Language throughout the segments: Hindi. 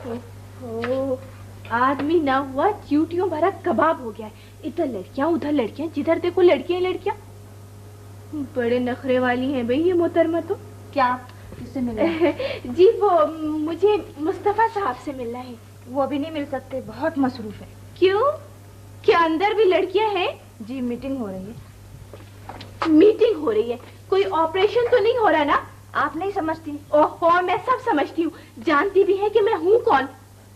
ओह, आदमी ना हुआ चींटियों भरा कबाब हो गया है। इधर लड़कियां उधर लड़कियां, जिधर देखो लड़कियां लड़कियां। बड़े नखरे वाली हैं भाई ये मोहतरमा तो। क्या किससे मिलना है? जी वो मुझे मुस्तफा साहब से मिलना है। वो अभी नहीं मिल सकते, बहुत मसरूफ है। क्यों? क्या अंदर भी लड़कियां हैं? जी मीटिंग हो रही है। मीटिंग हो रही है? कोई ऑपरेशन तो नहीं हो रहा ना? आप नहीं समझती? ओहो, मैं सब समझती हूँ, जानती भी है कि मैं हूँ कौन।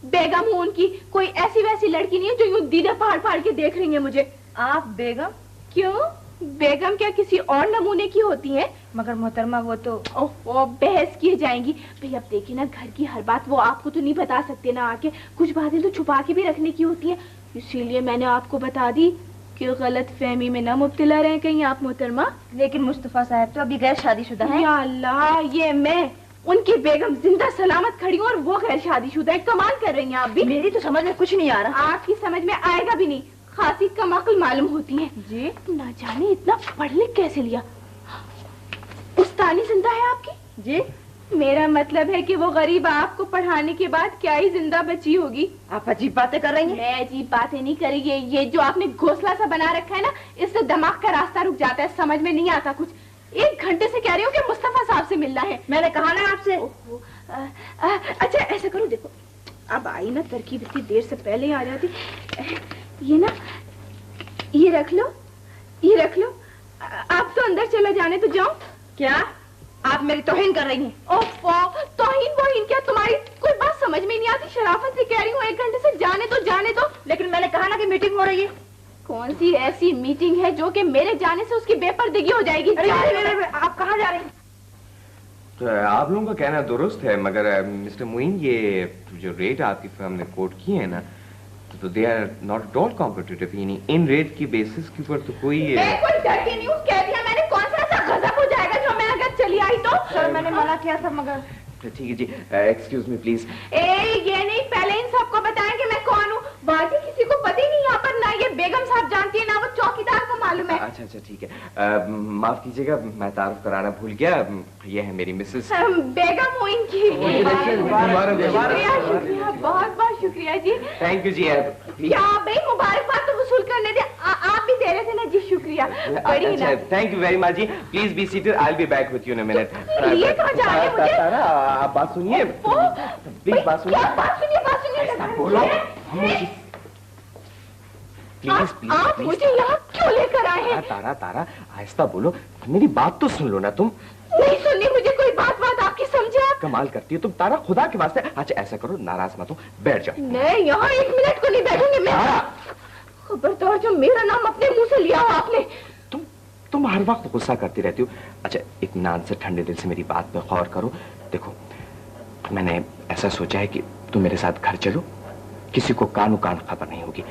बेगम हूँ उनकी, कोई ऐसी वैसी लड़की नहीं है जो यूँ दीदा फाड़ फाड़ के देख रही है मुझे। आप बेगम? क्यों? बेगम क्या किसी और नमूने की होती है? मगर मोहतरमा वो तो। ओहो, बहस किए जाएंगी भाई। अब देखिए ना, घर की हर बात वो आपको तो नहीं बता सकते ना आके, कुछ बातें तो छुपा के भी रखने की होती है। इसीलिए मैंने आपको बता दी कि गलत फहमी में ना मुब्तला रहे कहीं आप मोहतरमा। लेकिन मुस्तफा साहब तो अभी गैर शादीशुदा है। या अल्लाह, ये मैं उनकी बेगम जिंदा सलामत खड़ी हूँ और वो गैर शादीशुदा है। कमाल कर रही हैं आप भी। मेरी तो समझ में कुछ नहीं आ रहा। आपकी समझ में आएगा भी नहीं, खासी कम अक्ल मालूम होती है। जी ना जाने इतना पढ़ लिख कैसे लिया। उस्तानी जिंदा है आपकी? जी, मेरा मतलब है कि वो गरीब आपको पढ़ाने के बाद क्या ही जिंदा बची होगी। आप अजीब बातें कर रही हैं। मैं अजीब बातें नहीं कर रही। ये जो आपने घोंसला सा बना रखा है ना, इससे दिमाग का रास्ता रुक जाता है, समझ में नहीं आता कुछ। 1 घंटे से कह रही हूँ कि मुस्तफा साहब से मिलना है। मैंने कहा ना आपसे। अच्छा ऐसा करो, देखो अब आई ना तरकीब, इतनी देर से पहले आ जाती। ये ना, ये रख लो, ये रख लो। आप तो अंदर चला जाने तो जाओ। क्या आप मेरी तौहीन कर रही हैं? ओफो, तौहीन वहीन क्या, तुम्हारी कोई बात समझ में नहीं आती। शराफत से कह रही हूँ 1 घंटे से जाने दो, जाने दो। लेकिन मैंने कहा ना कि मीटिंग हो रही है। कौन सी ऐसी मीटिंग है जो कि मेरे जाने से उसकी बेपर्दगी हो जाएगी? आप कहाँ जा रहे हैं? तो आप लोगों का कहना दुरुस्त है, मगर मिस्टर मुइन, ये जो रेट आपकी फर्म ने कोट की है ना, तो they are not at all competitive. यानी इन रेट की बेसिस के ऊपर तो कोई डरती नहीं हूँ, कह दिया मैंने। कौन सा ऐसा गजब हो जाएगा जो मैं अगर चली आई तो? सर मैंने मना किया था मगर। ठीक है जी, एक्सक्यूज मी प्लीज। ये नहीं, पहले इन सबको बताएं कि मैं कौन हूँ। बाकी किसी को पता ही नहीं यहाँ पर, ना ये बेगम साहब जानती है ना वो चौकीदार को मालूम है। अच्छा अच्छा ठीक है, माफ कीजिएगा, मैं तारुफ कराना भूल गया। ये है मेरी मिसेस। बेगम हूँ इनकी। शुक्रिया, बहुत बहुत शुक्रिया जी। थैंक यू जी। क्या भाई, मुबारकबाद तो वसूल करने दे। आप भी दे रहे थे ना जी, शुक्रिया। अच्छा, थैंक यू वेरी मच जी। Please be seated, I will be back with you in a minute. ये कहाँ जा रहे हैं मुझे? आप बात सुनिए प्लीज, बात सुनिए। बात सुनिए, बात सुनिए। बोलो प्लीज प्लीज। आप मुझे यहाँ क्यों लेकर आए हैं? तारा तारा आहिस्ता बोलो, मेरी बात तो सुन लो ना तुम। नहीं सुननी मुझे कोई बात आपकी, समझे आप? कमाल करती हो तुम तारा, खुदा के वास्ते। अच्छा ऐसा करो, नाराज मत हो, बैठ जाओ। मैं यहाँ 1 मिनट को नहीं बैठूंगी। मैं खबरदार, जो मेरा नाम अपने मुंह से लिया आपने। तुम हर वक्त गुस्सा करती रहती हो। अच्छा इत्मीनान से ठंडे दिल से मेरी बात पे गौर करो। देखो मैंने ऐसा सोचा है कि तुम मेरे साथ घर चलो, किसी को कानो कान खबर नहीं होगी।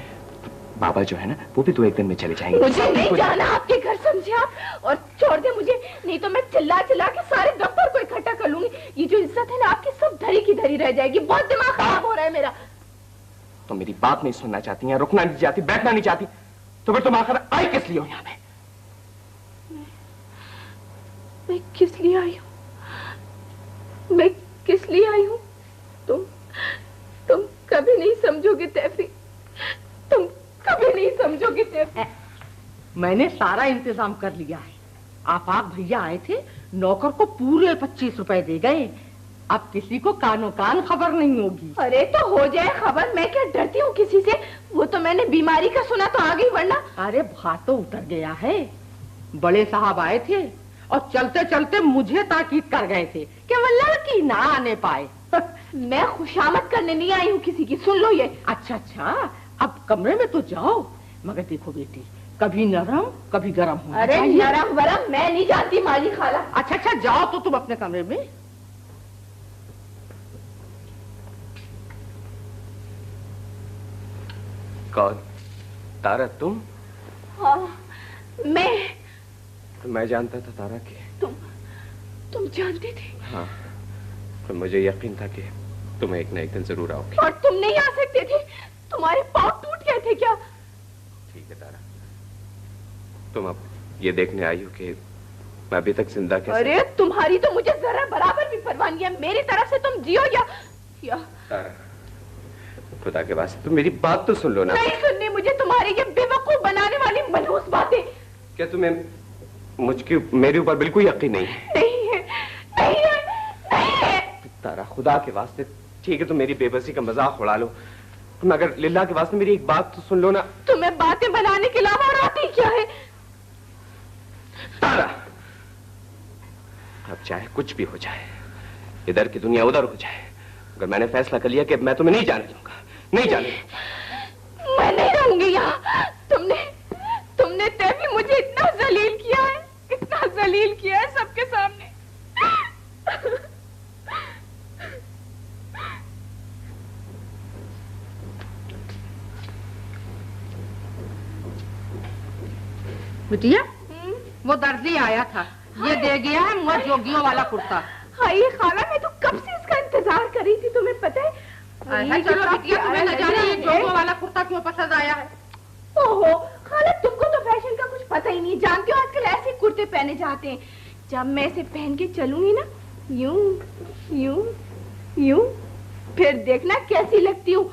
बाबा जो है ना, वो भी 2-1 दिन में चले जाएंगे। मुझे नहीं जाना आपके घर, समझे आप? और छोड़ दे मुझे, नहीं तो मैं चिल्ला चिल्ला के सारे दफ्तर को इकट्ठा कर लूंगी। ये जो इज्जत है ना आपकी, सब धरी की धरी रह जाएगी। बहुत दिमाग खराब हो रहा है मेरा। तो मेरी बात नहीं सुनना चाहती हैं, रुकना नहीं चाहती, बैठना नहीं चाहती, तो फिर तुम आखिर आई किस लिए हो यहाँ पे? मैं किस लिए आई हूँ? मैं किस लिए आई हूँ? तुम कभी नहीं समझोगे तैफी, तुम कभी नहीं समझोगे तैफी। मैंने सारा इंतजाम कर लिया है। आफाक भैया आए थे, नौकर को पूरे 25 रुपए दे गए। अब किसी को कानो कान खबर नहीं होगी। अरे तो हो जाए खबर, मैं क्या डरती हूँ किसी से? वो तो मैंने बीमारी का सुना तो आ गई, वरना। अरे भात तो उतर गया है। बड़े साहब आए थे और चलते चलते मुझे ताकीद कर गए थे कि वो लड़की ना आने पाए। मैं खुशामद करने नहीं आई हूँ किसी की, सुन लो ये। अच्छा, अब कमरे में तो जाओ, मगर देखो बेटी, कभी नरम कभी गरम होना अरे चाहिए। नरम वरम मैं नहीं जानती माली खाला। अच्छा जाओ तो तुम अपने कमरे में। कौन? तारा तुम? हाँ मैं जानता था तारा कि तुम जानते थे? हाँ, तो मुझे यकीन था कि तुम एक न एक दिन जरूर आओगे। और तुम नहीं आ सकते थे? तुम्हारे पाँव टूट गए थे क्या? ठीक है तारा, तुम अब ये देखने आई हो कि मैं अभी तक जिंदा कैसे। अरे तुम्हारी तो मुझे जरा बराबर भी परवाह नहीं है। मेरी तरफ से तुम जियो या तारा, खुदा के वास्ते तुम मेरी बात तो सुन लो ना। नहीं सुननी मुझे तुम्हारी ये बेवकूफ बनाने वाली मनहूस बातें। क्या तुम्हें मुझके मेरे ऊपर बिल्कुल यकीन नहीं है? नहीं है, नहीं है, नहीं है। तारा खुदा के वास्ते ठीक है, तुम मेरी बेबसी का मजाक उड़ा लो, मगर लिल्लाह के वास्ते मेरी एक बात तो सुन लो ना। तुम्हें बातें बनाने के अलावा और आती क्या है? तारा, अब चाहे कुछ भी हो जाए, इधर की दुनिया उधर हो जाए, अगर मैंने फैसला कर लिया कि मैं तुम्हें नहीं जाने दूंगा, नहीं जाने दूंगा। मैं नहीं रहूंगी यहाँ। तुमने तभी मुझे इतना जलील किया है, इतना जलील किया है सबके सामने। बिटिया, वो दर्जी आया था, ये दे गया है मुझे जोगियों वाला कुर्ता। हाय खाला, मैं तो कब से इसका इंतजार कर रही थी, तुम्हें पता है? चलो बिटिया, तुम्हें न जाने ये जोगियों वाला कुर्ता क्यों पसंद आया है? ओहो खाला, तुमको तो फैशन का कुछ पता ही नहीं। जानती हो आजकल ऐसे कुर्ते पहने जाते हैं। जब मैं इसे पहन के चलूंगी ना, यूं यूं यूं, फिर देखना कैसी लगती हूँ।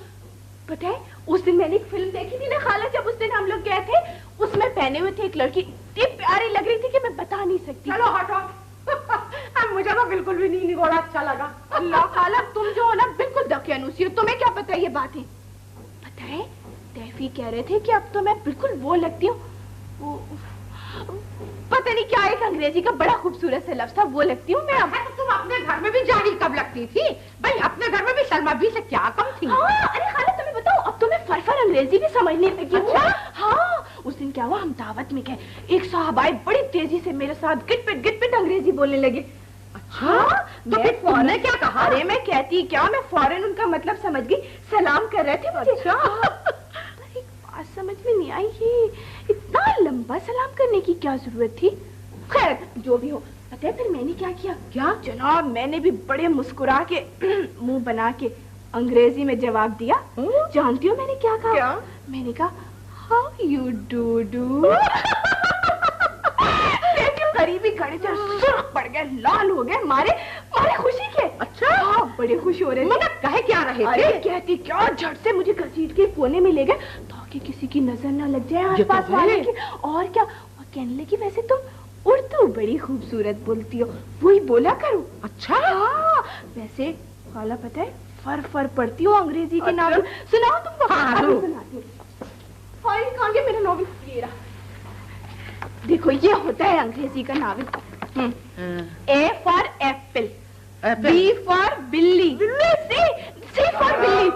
पता है उस दिन मैंने एक फिल्म देखी थी ना खाला, जब उस दिन हम लोग गए थे, उसमें पहने हुए थे एक लड़की, इतनी प्यारी लग रही थी कि मैं बता नहीं सकती। चलो हटो। मुझे तो बिल्कुल भी नहीं निगोड़ा अच्छा लगा। अल्लाह खाला, तुम जो हो ना बिल्कुल दकियानुसी हो, तुम्हें क्या पता ये बातें? पता है तैफी कह रहे थे कि अब तो मैं बिल्कुल वो लगती हूँ, पता नहीं क्या एक अंग्रेजी का बड़ा खूबसूरत सा लफ्ज था, वो लगती हूँ मैं अब। तो तुम अपने घर में भी जानी कब लगती थी? भाई अपने घर में भी शर्मा भी से क्या कम थी? हाँ, अरे खाला तुम्हें बताओ, अब तो मैं फर अंग्रेजी भी समझने लगी हूँ। हाँ, उस दिन क्या हुआ, हम दावत में गए, एक साहबाई बड़ी तेजी से मेरे साथ गिट-पिट अंग्रेजी बोलने लगे। हाँ, तो फिर तुमने क्या कहा? अरे मैं कहती क्या, मैं फौरन उनका मतलब समझ गई, सलाम कर रहे थे मुझे। एक बात समझ में नहीं आई, ये इतना लंबा सलाम करने की क्या जरूरत थी? खैर जो भी हो, पता है फिर मैंने क्या किया? क्या जनाब, मैंने भी बड़े मुस्कुरा के मुंह बना के अंग्रेजी में जवाब दिया। जानती हो मैंने क्या कहा? क्या? मैंने कहा हाउ यू डू। करीबी खड़े थे, सुर्ख पड़ गए, लाल हो गए, मारे खुशी के। अच्छा, हाँ, बड़े खुश हो रहे थे। मगर कहे क्या रहे थे? अरे कहती क्या, झट से मुझे घसीट के कोने में ले गए ताकि किसी की नजर न लग जाए आसपास वाले की। और क्या, और कहने लगी वैसे तुम उर्दू बड़ी खूबसूरत बोलती हो, वही बोला करो। अच्छा, हाँ, वैसे खाला पता है फर पढ़ती हूँ अंग्रेजी के नाम। सुनाओ तुमको? हाँ, अभी सुनाती हूँ। कहाँ गया मेरा नॉवेल? ये रहा, देखो ये होता है अंग्रेजी का novel. A for apple, B for बिल्ली, सी फॉर बिल्ली।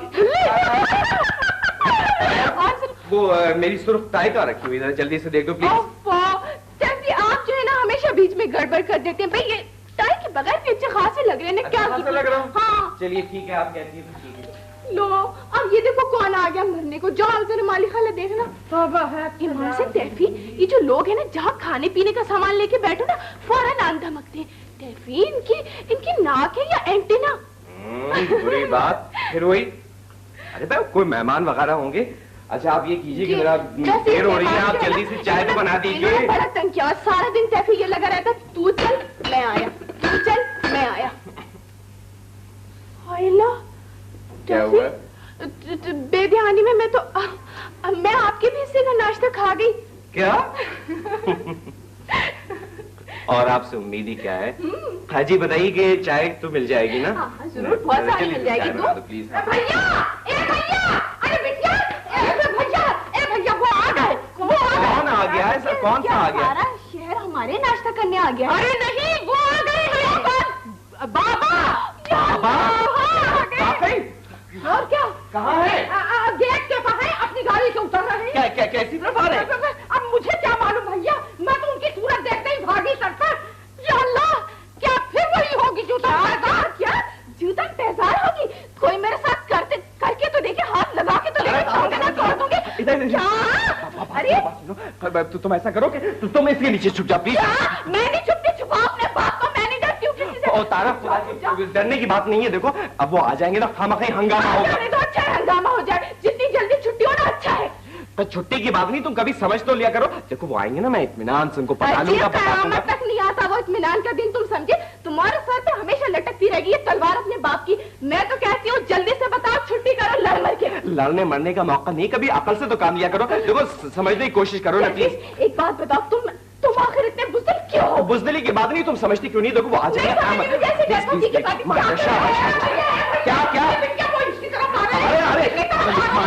वो मेरी सुर्ख टाई का रखी हुई है, जल्दी से देख दो प्लीज। आप जो है ना हमेशा बीच में गड़बड़ कर देते हैं। भाई ये टाई के बगैर भी अच्छे खासे लग रहे हैं। क्या लग रहा हूँ? हाँ चलिए ठीक है, आप कहती है तो ठीक है। लो, अब ये देखो कौन आ गया मरने को। जाओ जरा मालिक खाला देखना। तौबा है। ईमान से तैफी, ये जो लोग हैं ना जहाँ खाने पीने का सामान लेके बैठो ना फौरन आंख धमकते हैं। तैफी इनकी नाक है या एंटीना? बुरी बात फिर वही। अरे भाई कोई मेहमान वगैरह होंगे। अच्छा आप ये कीजिए कि मेरा देर हो रही है, आप जल्दी से चाय तो बना दीजिए। बड़ा तंग किया, सारा दिन तैफी ये लगा रहता, तू चल मैं आया, तू चल मैं आया। क्या हुआ? बेध्यानी में मैं तो मैं आपके भी हिस्से का नाश्ता खा गई। क्या? और आपसे उम्मीद ही क्या है? हाँ जी बताइए कि चाय तो मिल जाएगी ना? हाँ, जरूर, बहुत सारी मिल जाएगी। प्लीज। भैया, अरे बिटिया, भैया वो आ गए। कौन आ गया है? सर कौन सा आ गया? सारा शहर हमारे नाश्ता करने आ गया। अरे नहीं, वो आ गए। बाबा और क्या? कहाँ है? गेट के बाहर अपनी गाड़ी से उतर रहे हैं। क्या कैसी तरफ आ रहे हैं? अब मुझे क्या मालूम भैया, मैं तो उनकी सूरत देखते ही भागी सड़कर। या अल्लाह, क्या फिर वही होगी जूता पैजार? क्या जूता पैजार होगी? कोई मेरे साथ करके तो देखे, हाथ लगा के तो लेके छोड़ देना, छोड़ दूंगी। अरे तुम ऐसा करो कि तुम इसके नीचे छुप जा प्लीज। मैं नहीं छुपती, छुपा अपने बाप को, मैं नहीं डरती हूँ किसी से। तारा डरने की बात नहीं है। देखो अब वो आ जाएंगे ना, खामखा हंगामा होगा। तो अच्छा है हंगामा हो जाए, जितनी जल्दी छुट्टी हो ना अच्छा है। तो छुट्टी की बात नहीं, तुम कभी समझ तो लिया करो। देखो वो आएंगे ना, मैं इत्मीनान से उनको पता लूंगा। कयामत तक नहीं आता वो इत्मीनान का दिन, तुम समझे? तुम्हारे सर पे हमेशा लटकती रहेगी ये तलवार अपने बाप की। मैं तो कहती हूँ जल्दी से बताओ, छुट्टी करो, लड़ मर के। लड़ने मरने का मौका नहीं, कभी अकल से तो काम लिया करो। देखो समझने की कोशिश करो ना प्लीज। एक बात बताओ, तुम आखिर इतने बुज़दिल क्यों हो? बुज़दिली की बात नहीं, तुम समझती क्यों नहीं? देखो वो आ जाएगा।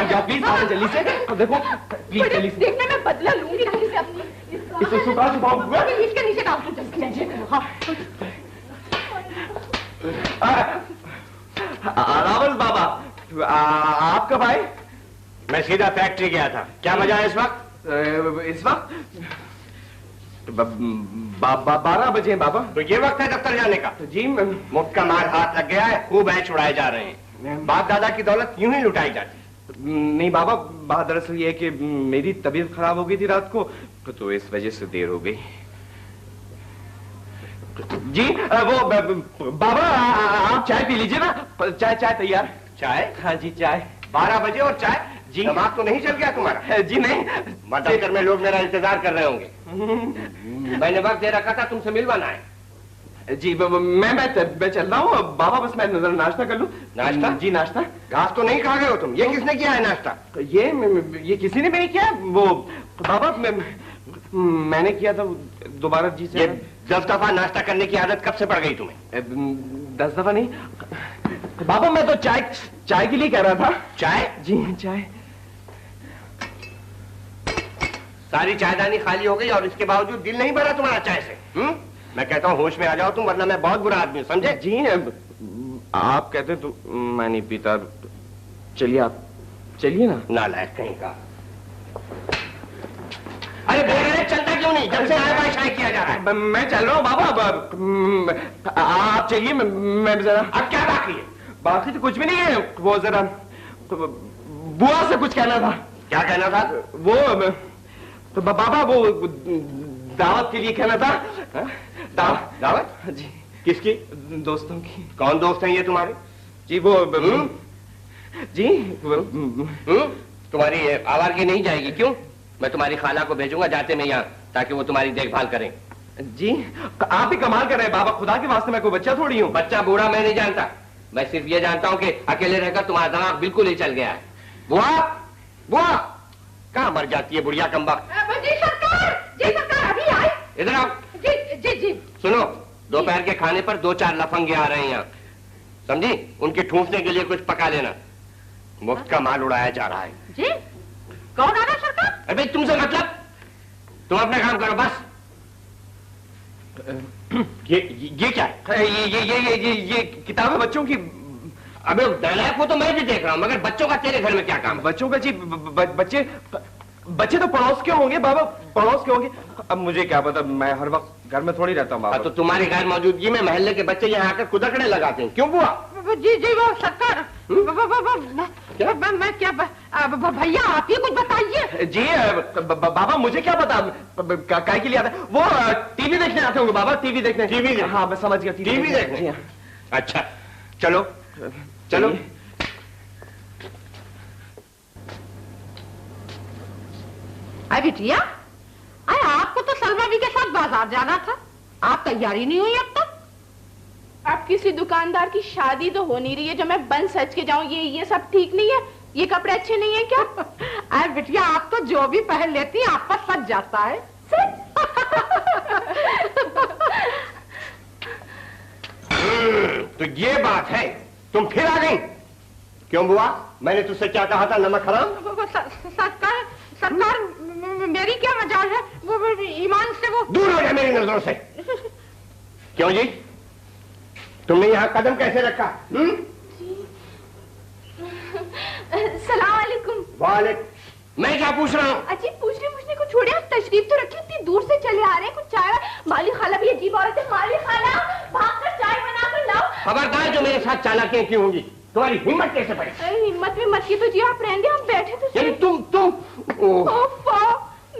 क्या प्लीज जल्दी से देखो, प्लीज जल्दी से देखने में बदला लूंगी जल्दी से अपनी। इसे सुबह इसके नीचे डाल दो जल्दी। रावल बाबा, आप कब आए? मैं सीधा फैक्ट्री गया था। क्या मजा है इस वक्त? इस वक्त 12 बजे बाबा। तो ये वक्त है दफ्तर जाने का? जी मुफ्त का मार हाथ लग गया है, खूब ऐश उड़ाए जा रहे हैं। बाप दादा की दौलत यूं ही लुटाई जाती। नहीं बाबा, बात दरअसल ये है कि मेरी तबीयत खराब हो गई थी रात को, तो इस वजह से देर हो गई। जी वो बाबा आप चाय पी लीजिए ना। चाय तैयार। चाय? हाँ जी चाय। 12 बजे और चाय? जी। दिमाग तो नहीं चल गया तुम्हारा? जी नहीं, दफ्तर में लोग मेरा इंतजार कर रहे होंगे। मैंने वक्त दे रखा था, तुमसे मिलवाना है। जी मैं चल रहा हूँ बाबा, बस मैं नजर नाश्ता कर लूँ। नाश्ता? जी नाश्ता। घास तो नहीं खा गए हो तुम? ये किसने किया है नाश्ता? ये किसी ने भी नहीं किया। वो बाबा मैंने किया था दोबारा जी से। ये 10 दफा नाश्ता करने की आदत कब से पड़ गई तुम्हें? 10 दफा नहीं बाबा, मैं तो चाय के लिए कह रहा था। चाय? जी चाय। सारी चायदानी खाली हो गई और इसके बावजूद दिल नहीं भरा तुम्हारा चाय से? मैं कहता हूँ होश में आ जाओ तुम, वरना मैं बहुत बुरा आदमी हूँ, समझे? जी आप कहते तो मैं नहीं पीता। चलिए आप चलिए ना। नालायक कहीं का। अरे बेगरे चलता क्यों नहीं? जब से आए बाय शाय किया जा रहा है। मैं चल रहा हूँ बाबा, आप चलिए। मैं जरा। अब क्या बाकी है? बाकी तो कुछ भी नहीं है। वो जरा बुआ से कुछ कहना था। क्या कहना था? वो तो बाबा वो दावत के लिए कहना था। दावत? जी। किसकी? दोस्तों की। कौन दोस्त हैं ये तुम्हारे? जी वो जी तुम्हारी आवारगी नहीं जाएगी क्यों? मैं तुम्हारी खाला को भेजूंगा जाते में यहाँ, ताकि वो तुम्हारी देखभाल करें। जी आप ही कमाल कर रहे हैं बाबा, खुदा के वास्ते मैं कोई बच्चा थोड़ी हूँ। बच्चा बूढ़ा मैं नहीं जानता, मैं सिर्फ ये जानता हूँ कि अकेले रहकर तुम्हारा दिमाग बिल्कुल ही चल गया है। बुआ, बुआ कहाँ मर जाती है बुढ़िया कमबख्त? जी सरकार अभी आए। इधर आओ। जी सुनो, दोपहर के खाने पर 2-4 लफंगे आ रहे हैं यहाँ, समझी? उनके ठूंसने के लिए कुछ पका लेना। मुफ्त का माल उड़ाया जा रहा है। जी कौन आ रहा है सरकार? अरे तुमसे मतलब, तुम अपना काम करो बस। ये क्या है? ये किताब है बच्चों की। अबे नालायक को तो मैं भी देख रहा हूँ, मगर बच्चों का तेरे घर में क्या काम है? बच्चों का जी बच्चे तो पड़ोस के होंगे बाबा, पड़ोस के होंगे। अब मुझे क्या पता, मैं हर वक्त घर में थोड़ी रहता हूँ बाबा। तो तुम्हारी गैर मौजूदगी में मोहल्ले के बच्चे यहाँ आकर कुदकड़े लगाते हैं, क्यों बुआ? जी वो सरकार मैं क्या भैया आप ही कुछ बताइए। जी बाबा मुझे क्या पता काय के लिए आता है। वो टीवी देखने आते होंगे बाबा, टीवी देखने। हाँ मैं समझ गया, टीवी देखने। अच्छा चलो चलो। अरे बिटिया, अरे आपको तो सलमा भी के साथ बाजार जाना था, आप तैयारी नहीं हुई अब तक? अब किसी दुकानदार की शादी तो हो नहीं रही है जो मैं बन सच के जाऊं। ये सब ठीक नहीं है, ये कपड़े अच्छे नहीं है क्या? अरे बिटिया आप तो जो भी पहन लेती हैं आप पर सच जाता है। तो ये बात है, तुम फिर आ गई? क्यों बुआ, मैंने तुझसे क्या कहा था, नमक हराम? सरकार मेरी क्या मजाल है, वो ईमान से वो दूर हो जाए मेरी नजरों से। क्यों जी, तुमने यहाँ कदम कैसे रखा? सलाम अलैकुम। वालेकुम। मैं क्या पूछ रहा हूँ? अजी पूछने को छोड़े, आप तशरीफ तो रखिए, इतनी दूर से चले आ रहे हैं। कुछ चाय? माली खाला भी अजीब औरत है। माली खाला भागकर चाय बनाकर लाओ। खबरदार जो मेरे साथ चालाकियां की होंगी। तुम्हारी हिम्मत कैसे पड़ी? हिम्मत में मत की तो जी, आप रहने, हम बैठे तो यानी तुम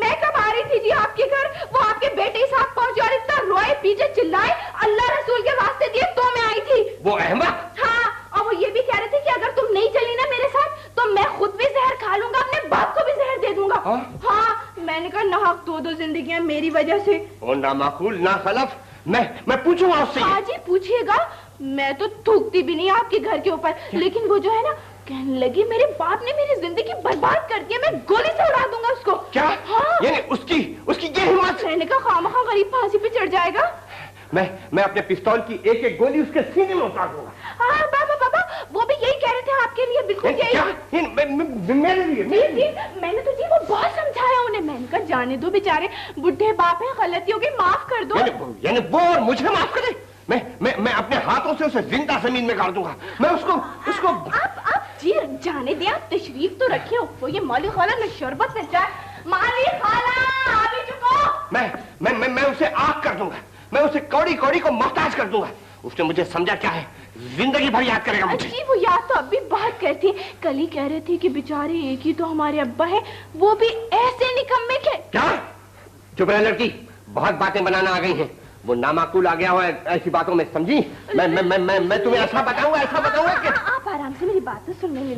मैं कब आ रही थी जी आपके घर? वो आपके बेटे साहब पहुंचे और इतना रोए पीछे चिल्लाए, अल्लाह रसूल के वास्ते दिए तो मैं आई थी। वो अहमद? हाँ, और वो ये भी कह रहे थे कि अगर तुम नहीं चली ना मेरे साथ तो मैं खुद भी जहर खा लूंगा, अपने बाप को भी जहर दे दूंगा। हाँ मैंने कहा नाहक 2 जिंदगियां मेरी वजह से। ओ नामाकूल नाखलफ, मैं पूछूंगा उससे? हाँ जी पूछिएगा, मैं तो थूकती भी नहीं आपके घर के ऊपर, लेकिन वो जो है ना, कहने लगी मेरे बाप ने मेरी जिंदगी बर्बाद कर दिया, मैं गोली से उड़ा दूंगा उसको। क्या? हाँ। यानी उसकी ये हिम्मत? रहने का खामखा गरीब फांसी पे चढ़ जाएगा। मैं अपने पिस्तौल की एक एक गोली उसके सीने में उतार दूंगा। हाँ बाबा, वो भी यही कह रहे थे आपके लिए, बिल्कुल यही। मेरे लिए? जी, मैंने तो जी वो बहुत समझाया उन्हें, मैंने कहा जाने दो बेचारे बुढ़े बाप हैं, गलती हो गई, माफ कर दो। यानी वो और मुझे माफ करे? मैं अपने हाथों से उसे जिंदा जमीन में गाड़ दूंगा। मैं उसको आप जी जाने दिया, तशरीफ तो रखिए। वो ये मौली खाला ने शरबत में चाय, माली खाला आ भी चुको। मैं उसे आग कर दूंगा, मैं उसे कौड़ी कौड़ी को मोहताज कर दूंगा। उसने मुझे समझा क्या है, जिंदगी भर याद करेगा मुझे। जी वो याद तो अब भी बहुत करती, कल ही कह रहे थे कि बेचारे एक ही तो हमारे अब्बा है, वो भी ऐसे निकम्मे के। क्या? चुप रह लड़की, बहुत बातें बनाना आ गई हैं। वो नामाकूल आ गया हुआ है ऐसी बातों में, समझी? मैं तुम्हें ऐसा बताऊंगा कि आप आराम से मेरी बात तो सुनने में।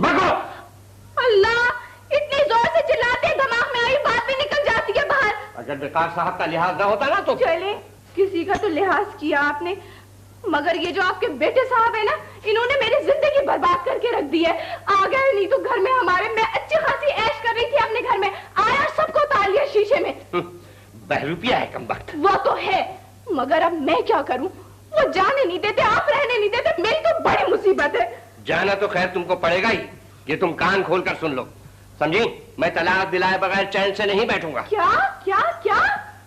अल्लाह, इतनी जोर से चिल्लाते हैं, दिमाग में आई बात भी निकल जाती है बाहर। अगर बेकार साहब का लिहाज ना होता ना तो। चले, किसी का तो लिहाज किया आपने, मगर ये जो आपके बेटे साहब है ना, इन्होंने मेरी जिंदगी बर्बाद करके रख दी है। आ गए नहीं तो घर में हमारे, मैं अच्छी खासी ऐश कर रही थी अपने घर में, आया सबको उतार लिया शीशे में। बहरूपिया है कमबख्त। वो तो है, मगर अब मैं क्या करूं? वो जाने नहीं देते, आप रहने नहीं देते, मेरी तो बड़ी मुसीबत है। जाना तो खैर तुमको पड़ेगा ही, ये तुम कान खोल कर सुन लो, समझी? मैं तलाक दिलाए बगैर चैन से नहीं बैठूंगा। क्या क्या क्या?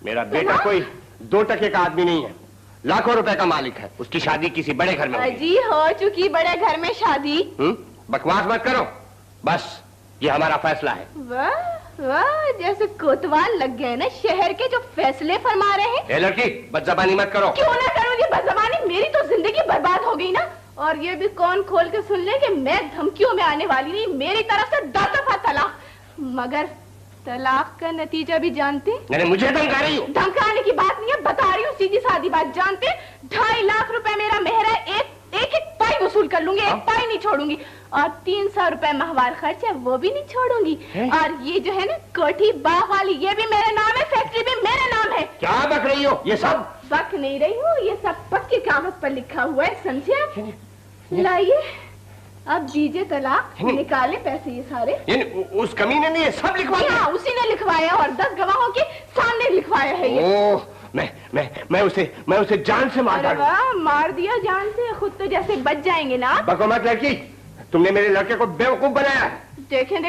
मेरा बेटा कोई 2 टके का आदमी नहीं है, लाखों रुपए का मालिक है। उसकी शादी किसी बड़े घर में होगी। जी हो चुकी बड़े घर में शादी। बकवास मत करो, बस ये हमारा फैसला है। वाह वाह, जैसे कोतवाल लग गए ना शहर के जो फैसले फरमा रहे हैं। ए लड़की, बदजबानी मत करो। क्यों ना करूंगी बदजबानी, मेरी तो जिंदगी बर्बाद हो गई ना। और ये भी कौन खोल के सुन ले कि मैं धमकियों में आने वाली नहीं, मेरी तरफ से 10 दफा तलाक। मगर तलाक का नतीजा भी जानते? मुझे धमका रही हो? धमकाने की बात नहीं है, बता रही हूँ सीधी सादी बात। जानते 2.5 लाख रुपए मेरा मेहर है, एक पाई वसूल कर लूंगी, एक पाई नहीं छोड़ूंगी। और 300 रुपए माहवार खर्च है, वो भी नहीं छोड़ूंगी। और ये जो है ना कोठी बाग वाली, ये भी मेरे नाम है, फैक्ट्री भी मेरे नाम है। क्या बक रही हो? ये सब बक नहीं रही हूँ, ये सब पक्के कागज पर लिखा हुआ है, समझे आप? लाइए, अब दीजिए तलाक, निकाले पैसे ये सारे। उस कमीने ने ये सब लिखवाया? हाँ, उसी ने लिखवाया और 10 गवाहों के सामने लिखवाया है ये। ओह, मैं उसे जान से मार दूंगा। मार दिया जान से, खुद तो जैसे बच जाएंगे ना। बको मत लड़की, तुमने मेरे लड़के को बेवकूफ बनाया। देखें,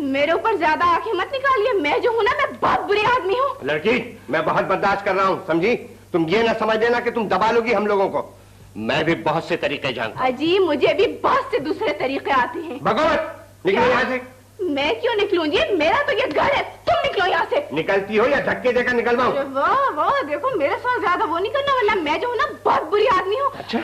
मेरे ऊपर ज्यादा आंखें मत निकालिए, मैं जो हूँ ना, मैं बहुत बुरी आदमी हूँ। लड़की, मैं बहुत बर्दाश्त कर रहा हूँ, समझी? तुम ये ना समझ लेना कि तुम दबा लोगी हम लोगों को। मैं भी बहुत से तरीके जानता हूँ। अजी, मुझे भी बहुत से दूसरे तरीके आते हैं। बको मत, निकलो यहाँ से। मैं क्यों निकलूं जी? मेरा तो ये घर है, तुम निकलो यहाँ से। निकलती हो या धक्के देकर निकलवाऊं? वाह वाह, देखो मेरे साथ ज्यादा वो नहीं करना, वरना मैं जो हूँ ना बहुत बुरी आदमी हूँ। अच्छा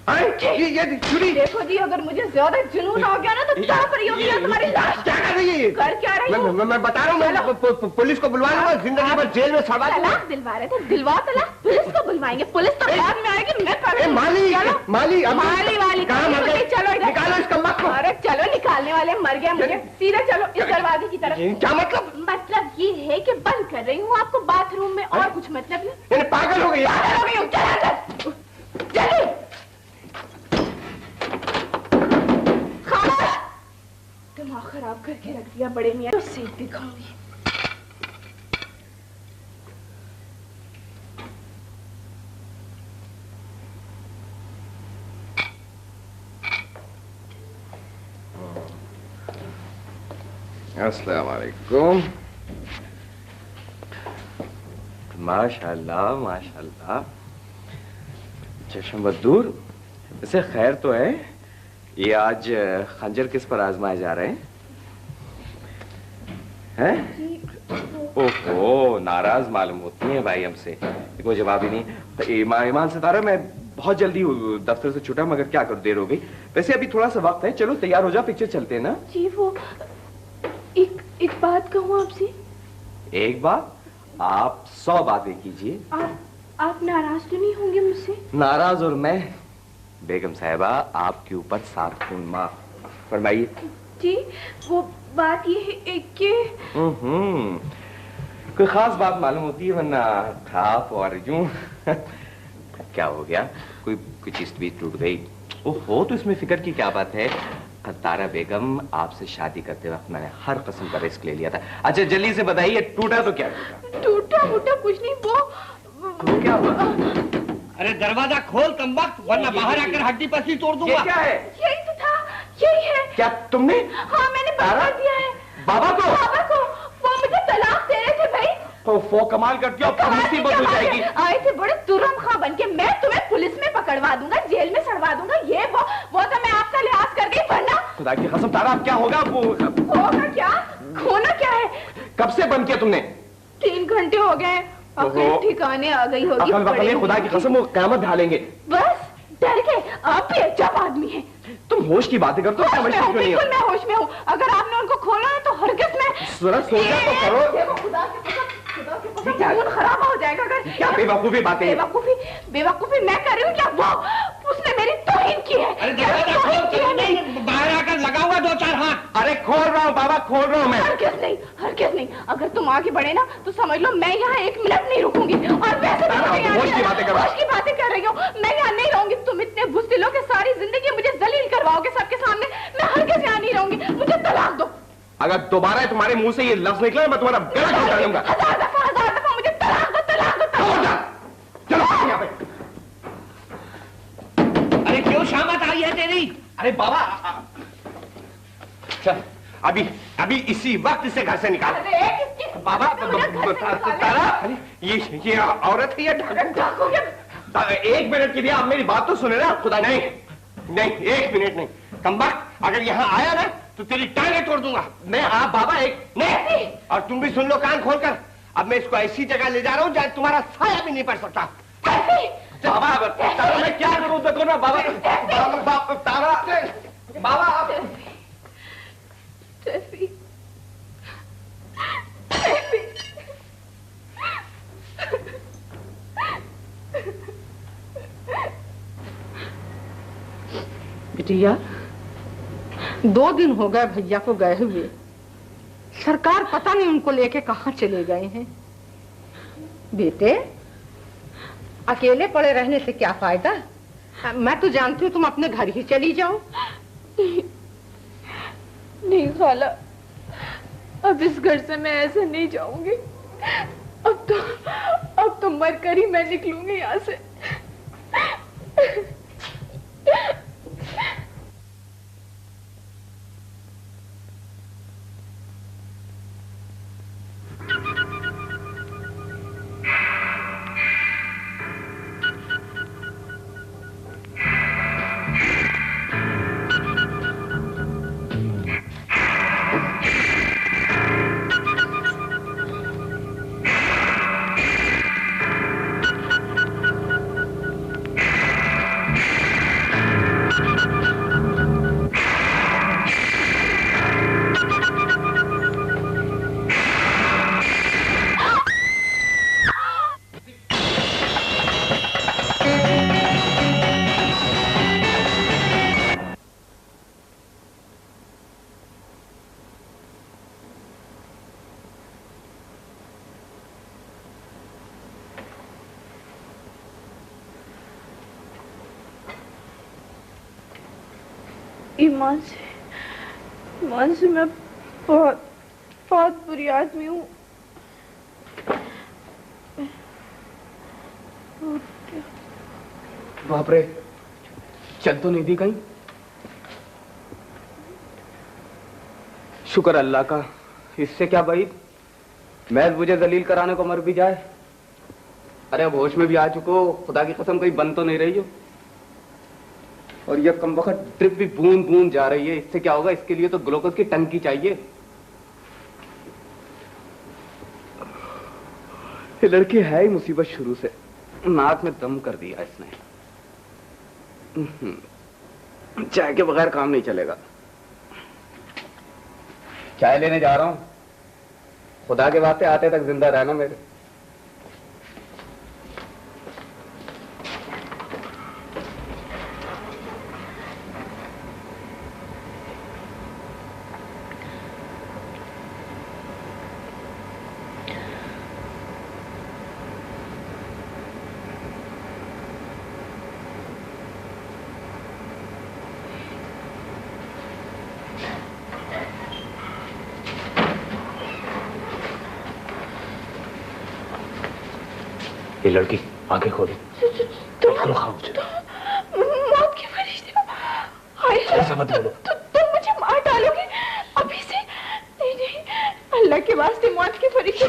ये छुरी देखो जी, अगर मुझे ज्यादा जुनून हो गया ना तो क्या रही होगी तुम्हारी लाश? क्या कर रही है? कर क्या रही हूँ? मैं बता रहा हूँ, पुलिस को बुलवा लूंगा, जिंदगी भर जेल में सड़वा दूंगा। तलाक दिलवा रहे थे, दिलवा तलाक, पुलिस को बुलवाएंगे, पुलिस तो बाद में आएगी, मैं कर माली वाली चलो निकालो इस कमबख्त को। अरे चलो, निकालने वाले मर गए, मुझे सीधा चलो इस दरवाजे की तरफ। क्या मतलब? मतलब ये है कि बंद कर रही हूँ आपको बाथरूम में, और कुछ मतलब नहीं। पागल हो गई? चलो दिमाग खराब करके रख दिया बड़े मियां, तो सेक दिखाऊंगी। अस्सलाम वालेकुम। माशाल्लाह माशाल्लाह, चश्म बदूर। वैसे खैर तो है, ये आज खंजर किस पर आजमाए जा रहे हैं? ओहो, नाराज मालूम होती हैं भाई हमसे, कोई जवाब ही नहीं। ईमान सितारा, मैं बहुत जल्दी दफ्तर से छूटा, मगर क्या करूं, देर हो गई। वैसे अभी थोड़ा सा वक्त है, चलो तैयार हो जाओ, पिक्चर चलते हैं ना। जी वो एक बात कहूँ आपसे। एक बात? आप 100 बातें कीजिए। आप नाराज तो नहीं होंगे मुझसे? नाराज और मैं? बेगम साहिबा, आपके ऊपर 7 खून माफ। फरमाइए। जी वो बात ये है कि कोई खास बात मालूम होती है, वरना आप और यूं क्या हो गया? कोई चीज भी टूट गई? ओहो, तो इसमें फिक्र की क्या बात है? तारा बेगम, आपसे शादी करते वक्त मैंने हर किस्म का रिस्क ले लिया था। अच्छा जल्दी से बताइए, टूटा तो क्या टूटा? टूटा कुछ नहीं, वो क्या हुआ? अरे दरवाजा खोल तंबाक, वरना बाहर आकर हड्डी पसली तोड़ दूंगा। ये क्या है? यही तो था, यही है। क्या तुमने? हाँ, मैंने बता दिया है बाबा को। वो मुझे तलाक दे रहे थे भाई। वो कमाल करती हो, अब मुसीबत हो जाएगी। आए थे बड़े तुरम खा बन के, मैं तुम्हें पुलिस में पकड़वा दूंगा, जेल में सड़वा दूंगा, ये वो तो मैं आपका लिहाज कर गई, वरना खुदा की कसम तारा, अब क्या होगा? वो होगा क्या? खोना क्या है? कब से बंद किया तुमने? 3 घंटे हो गए, अकल ठिकाने आ गई होगी। अकल वकल, खुदा की कसम वो क़यामत ढालेंगे। बस डर गए, आप भी अच्छा आदमी है। तुम होश की बातें करते हो, समझती क्यों नहीं हो? बिल्कुल मैं होश में हूँ। अगर आपने उनको खोला है तो हरगिज़ मैं सोचा तो करो। देखो, खुदा के कसम खून खराब हो जाएगा। अगर क्या बेवकूफी बातें? बेवकूफी मैं कर रही हूँ क्या? वो उसने मेरी तौहीन की है। अरे दरवाजा खोल, नहीं बाहर आकर लगाऊंगा 2-4 हाथ। अरे खोल रहा हूँ बाबा, खोल रहा हूँ मैं। हरगिज़ नहीं। अगर तुम आगे बढ़े ना तो समझ लो मैं यहाँ 1 मिनट नहीं रुकूंगी। और वैसे भी होश की बातें कर रही हूँ, मैं यहाँ नहीं रहूंगी। तुम इतने बुज़दिल हो कि सारी जिंदगी मुझे जलील करवाओगे सबके सामने। मैं हरगिज़ यहाँ नहीं रहूंगी, मुझे तलाक दो। अगर दोबारा तुम्हारे मुंह से ये लफ्ज निकले मैं तुम्हारा गला घोट डालूंगा। 1000 दफा मुझे तलाक दो। चलो यहाँ पे। अरे क्यों शामत आई है तेरी? अरे बाबा, चल अभी इसी वक्त से घर से निकाल। बाबा तारा, ये औरत है या डाकू? 1 मिनट के लिए आप मेरी बात तो सुने ना। खुदा नहीं 1 मिनट नहीं। कमबख्त, अगर यहाँ आया ना तो तेरी टांगें तोड़ दूंगा मैं। आप बाबा नहीं, और तुम भी सुन लो कान खोलकर। अब मैं इसको ऐसी जगह ले जा रहा हूँ जहाँ तुम्हारा साया भी नहीं पड़ सकता। बाबा तारा, मैं क्या करूँ? देखो ना बाबा, तारा बाबा। बिटिया, 2 दिन हो गए भैया को गए हुए। सरकार पता नहीं उनको लेके कहाँ चले गए हैं। बेटे, अकेले पड़े रहने से क्या फायदा? मैं तो जानती हूँ तुम अपने घर ही चली जाओ। नहीं खाला, अब इस घर से मैं ऐसे नहीं जाऊंगी। अब तो मर कर ही मैं निकलूंगी यहाँ से। ईमान से मैं बहुत बुरी आदमी हूँ। बाप रे, चल तो नहीं दी कहीं? शुक्र अल्लाह का, इससे क्या भाई, मैं मुझे जलील कराने को मर भी जाए। अरे अब होश में भी आ चुको, खुदा की कसम कहीं बन तो नहीं रही हो। और ये कमबख्त ड्रिप भी बूंद बूंद जा रही है, इससे क्या होगा? इसके लिए तो ग्लूकोज की टंकी चाहिए। ये लड़की है ही मुसीबत शुरू से, नाक में दम कर दिया इसने। चाय के बगैर काम नहीं चलेगा। चाय लेने जा रहा हूं, खुदा के वास्ते आते तक जिंदा रहना मेरे। ये लड़की आंखें खोलो। मौत के फरिश्ते, ऐसा मत बोलो। तुम मुझे मार डालोगे अभी से? नहीं नहीं, अल्लाह के वास्ते मौत के फरिश्ते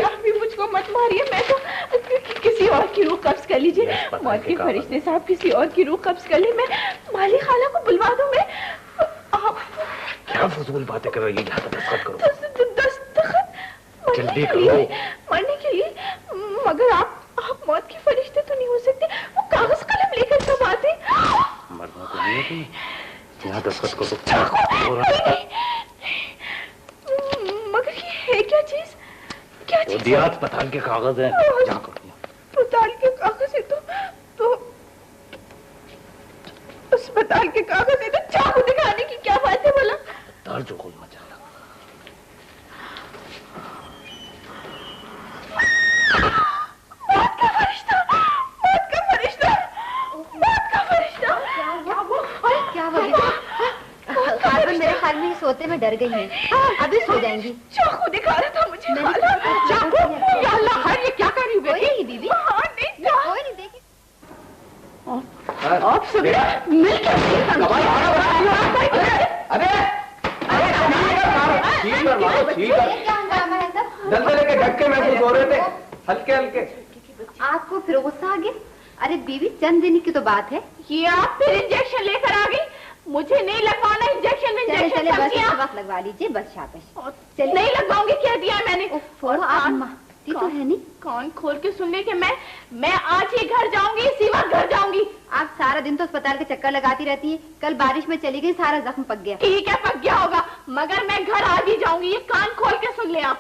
अभी मुझको मत मारिए। मैं तो किसी और की रूह कब्ज कर लीजिए। मौत के फरिश्ते साहब किसी और की रूह कब्ज कर ले। मैं माली खाला को बुलवा दूं। मैं क्या फजूल बातें कर रही है? यहाँ दस्तखत करो। दस्तखत जल्दी करो। मरने के लिए? मगर आप मौत के फरिश्ते तो नहीं हो सकते। वो कागज कलम लेकर कब आते? मरना तो नहीं है तुम्हें। यहाँ दस्तखत करो। मगर ये है क्या चीज? क्या चीज? दिया अस्पताल के कागज है। जा करो। अस्पताल के कागज है तो अस्पताल के कागज है तो चाकू दिखाने की क्या बात है बोला? दर्द जो कोई मचा रहा। मौत का फरिश्ता, मौत का फरिश्ता, मौत का फरिश्ता। क्या वजह? खाला मेरे ख्याल में सोते में डर गई है, अभी सो जाएंगी। चाकू दिखा रहा था मुझे खाला। चाकू? या अल्लाह, ये क्या कर रही हो बेटी? कोई बीबी, हाँ नहीं कोई नहीं देखी। आप सब मिलकर क्या हंगामा है सब? दलदले के झटके महसूस हो रहे थे, हल्के हल्के। आपको फिर गुस्सा आ गया? अरे बीबी, चंद दिन की तो बात है। ये आप फिर इंजेक्शन लेकर आ गई? मुझे नहीं लगवाना इंजेक्शन। चले चले बस इस वक्त लगवा लीजिए, बस शाबाश। चलिए। नहीं लगवाऊंगी, कह दिया है मैंने। और आप मानती तो है नहीं। कान खोल के सुन ले कि मैं आज ही घर जाऊंगी, इसी वक्त घर जाऊंगी। आप सारा दिन तो अस्पताल के चक्कर लगाती रहती है। कल बारिश में चली गई, सारा जख्म पक गया। ठीक है, पक गया होगा, मगर मैं घर आ भी जाऊंगी। ये कान खोल के सुन ले आप।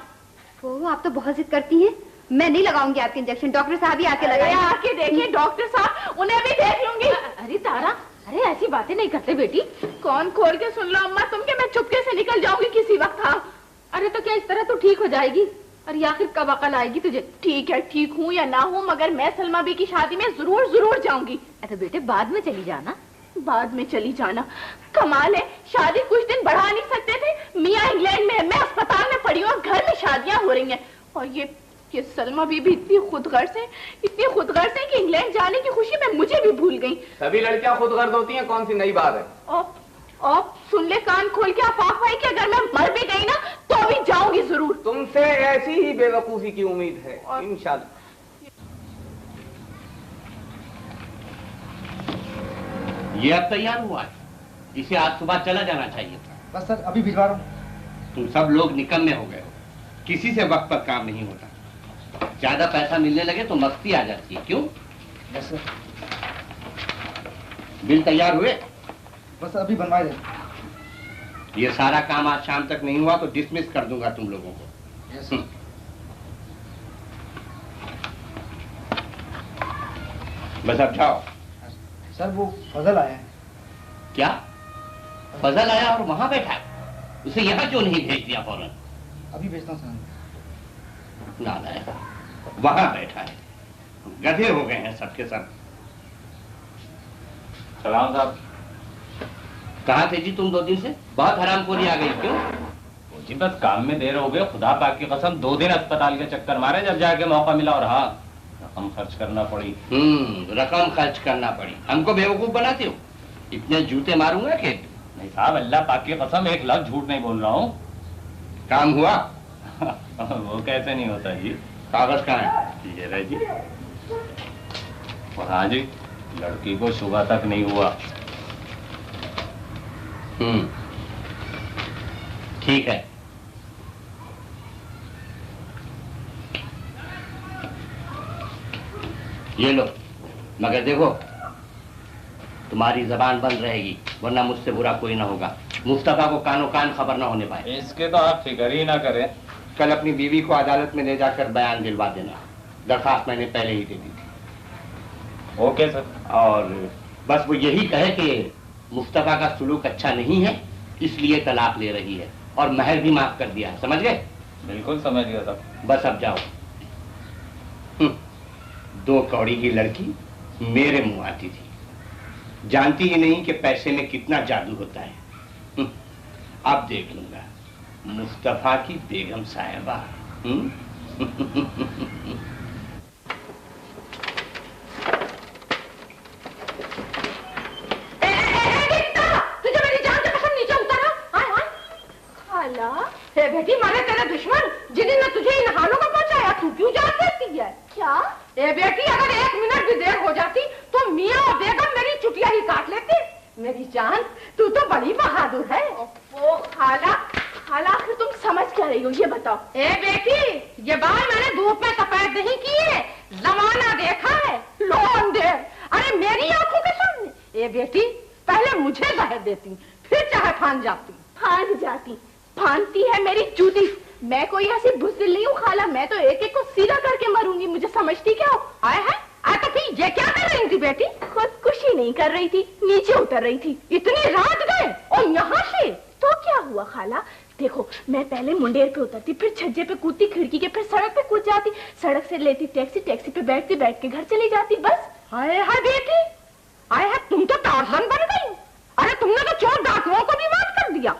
आप तो बहुत जिद करती हैं। मैं नहीं लगाऊंगी आपके इंजेक्शन, डॉक्टर साहब ही आके लगाएंगे। आके देखिए डॉक्टर साहब, उन्हें भी देख लूंगी। अरे तारा, अरे ऐसी बातें नहीं करते बेटी। कौन खोल के सुन लो अम्मा तुम, के मैं चुपके से निकल जाऊंगी किसी वक्त। हाँ, अरे तो क्या इस तरह तो ठीक हो जाएगी? अरे आखिर कब अकल आएगी तुझे? ठीक है, ठीक हूँ या ना हूँ, मगर मैं सलमा बी की शादी में जरूर जाऊंगी। अरे बेटे, बाद में चली जाना। बाद में चली जाना? कमाल है, शादी कुछ दिन बढ़ा नहीं सकते थे? मियाँ इंग्लैंड में है, मैं अस्पताल में पड़ी हूँ, घर में शादियां हो रही हैं। और ये सलमा बीबी इतनी खुदगर्ज है कि इंग्लैंड जाने की खुशी में मुझे भी भूल गई। सभी लड़कियां खुदगर्ज होती हैं, कौन सी नई बात है? और सुन ले कान खोल के आफाक भाई कि अगर मैं मर भी गई ना तो भी जाऊंगी जरूर। तुमसे ऐसी ही बेवकूफी की उम्मीद है इंशाल्लाह। ये अब तैयार हुआ है, इसे आज सुबह चला जाना चाहिए था। बस सर, अभी भिजवा रहा हूँ। तुम सब लोग निकम्मे हो गए हो, किसी से वक्त पर काम नहीं होता। ज्यादा पैसा मिलने लगे तो मस्ती आ जाती है, क्यों? बस सर। बिल तैयार हुए? बस अभी बनवा दे। ये सारा काम आज शाम तक नहीं हुआ तो डिसमिस कर दूंगा तुम लोगों को। Yes sir. बस अब जाओ। सर वो फजल आया है। क्या? फजल आया और वहां बैठा है? उसे यहाँ क्यों नहीं भेज दिया फौरन? अभी भेजता हूँ सर। नालायक, वहां बैठा है। गधे हो गए हैं सबके सब। सलाम साहब। कहाँ थे जी तुम 2 दिन से? बहुत हरामखोरी आ गई, क्यों? जी बस काम में देर हो गई, खुदा पाक की कसम 2 दिन अस्पताल के चक्कर मारे, जब जाके मौका मिला। और हाँ, रकम खर्च करना पड़ी। रकम खर्च करना पड़ी। हमको बेवकूफ बनाते हो? इतने जूते मारूंगा कि? नहीं साहब, अल्लाह पाक की कसम 1 लाख झूठ नहीं बोल रहा हूँ। काम हुआ? वो कैसे नहीं होता जी? कागज कहाँ है? ये रहे जी। और हाँ जी, लड़की को सुबह तक नहीं हुआ। ठीक है। ये लो, मगर देखो तुम्हारी जबान बंद रहेगी, वरना मुझसे बुरा कोई ना होगा। मुस्तफा को कानो कान खबर ना होने पाए। इसके तो आप फिक्र ही ना करें। कल अपनी बीवी को अदालत में ले जाकर बयान दिलवा देना। दरखास्त मैंने पहले ही दे दी थी। Okay sir. और बस वो यही कहे कि मुस्तफा का सुलूक अच्छा नहीं है, इसलिए तलाक ले रही है, और महर भी माफ कर दिया। समझ गए? बिल्कुल समझ गया साहब। बस अब जाओ। 2 कौड़ी की लड़की मेरे मुंह आती थी, जानती ही नहीं कि पैसे में कितना जादू होता है। अब देख लूंगा मुस्तफा की बेगम साहिबा। मेरी जान, तू तो बड़ी बहादुर है। वो खाला, खाला आखिर तुम समझ क्या रही हो ये बताओ। ए बेटी, ये बाल मैंने धूप में सफेद नहीं किए, जमाना देखा है, लोन दे। अरे मेरी आंखों के सामने। ए बेटी, पहले मुझे जहर देती, फिर चाहे फान जाती। फान जाती, फानती है मेरी जूती। मैं कोई ऐसी बुज़दिल नहीं हूँ खाला, मैं तो एक एक को सीधा करके मरूंगी, मुझे समझती क्या हो? आए है? तो फिर ये क्या कर रही थी बेटी? खुदकुशी नहीं कर रही थी, नीचे उतर रही थी। इतनी रात गए और यहाँ से? तो क्या हुआ खाला, देखो मैं पहले मुंडेर पे उतरती, फिर छज्जे पे कूदती खिड़की के, फिर सड़क पे कूद जाती, सड़क से लेती टैक्सी, टैक्सी पे बैठती, बैठ के घर चली जाती, बस। हाय हाय बेटी, आए है तुम तो टार्जन बन गई। अरे तुमने तो चोर डाकुओं को भी माफ कर दिया।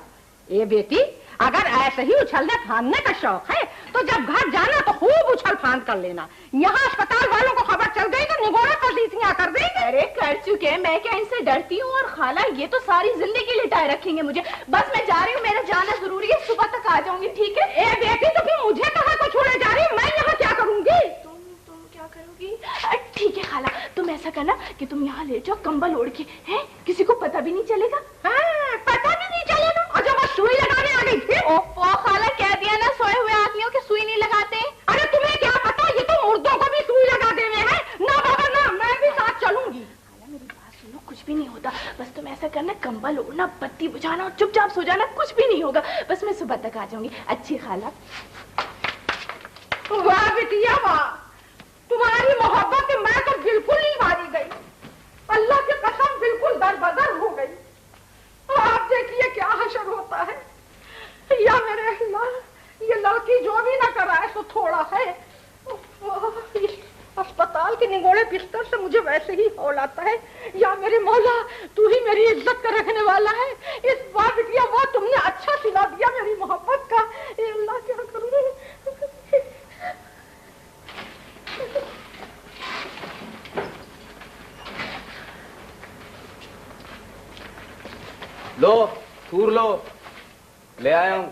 ए बेटी, अगर ऐसे ही उछलने फांदने का शौक है तो जब घर जाना तो खूब उछल फांद कर लेना। यहाँ अस्पताल वालों को खबर चल गई तो निगोड़ा पसीसियां कर देंगे। अरे कर चुके, मैं क्या इनसे डरती हूँ? और खाला ये तो सारी जिंदगी लिटाए रखेंगे मुझे। बस मैं जा रही हूँ, मेरा जाना जरूरी है, सुबह तक आ जाऊंगी, ठीक है? ए बेटी, तो फिर मुझे कहाँ को छोड़े जा रही है? मैं यहाँ क्या करूंगी? तुम क्या करोगी? ठीक है खाला, तुम ऐसा करना कि तुम यहाँ ले जाओ कंबल ओढ़ के, हैं? किसी को पता भी नहीं चलेगा। हाँ, पता भी नहीं चलेगा। और जब वो सुई लगाने आ गई फिर? ओफो खाला, कह दिया ना सोए हुए आदमियों के सुई नहीं लगाते। अरे तुम्हें क्या पता, ये तो मुर्दों को भी सुई लगा देने हैं। ना बाबा ना, मैं भी साथ चलूंगी। खाला मेरी बात सुनो, कुछ भी नहीं होता, बस तुम ऐसा करना कंबल ओढ़ना, बत्ती बुझाना और चुपचाप सो जाना, कुछ भी नहीं होगा। बस मैं सुबह तक आ जाऊंगी। अच्छी खाला। वाह बिटिया वाह, तुम्हारी मोहब्बत में मैं तो बिल्कुल ही मारी गई। अल्लाह की कसम बिल्कुल दरबदर हो गई। आप देखिए क्या हशर होता है। या मेरे अल्लाह, ये लड़की जो भी ना कराए सो थोड़ा है। इस अस्पताल के निगोड़े बिस्तर से मुझे वैसे ही हौल आता है। या मेरे मौला, तू ही मेरी इज्जत का रखने वाला है। इस बार बिटिया वो तुमने अच्छा सिला दिया मेरी मोहब्बत का। ये अल्लाह क्या करूं। लो, थूर लो, ले आया हूं।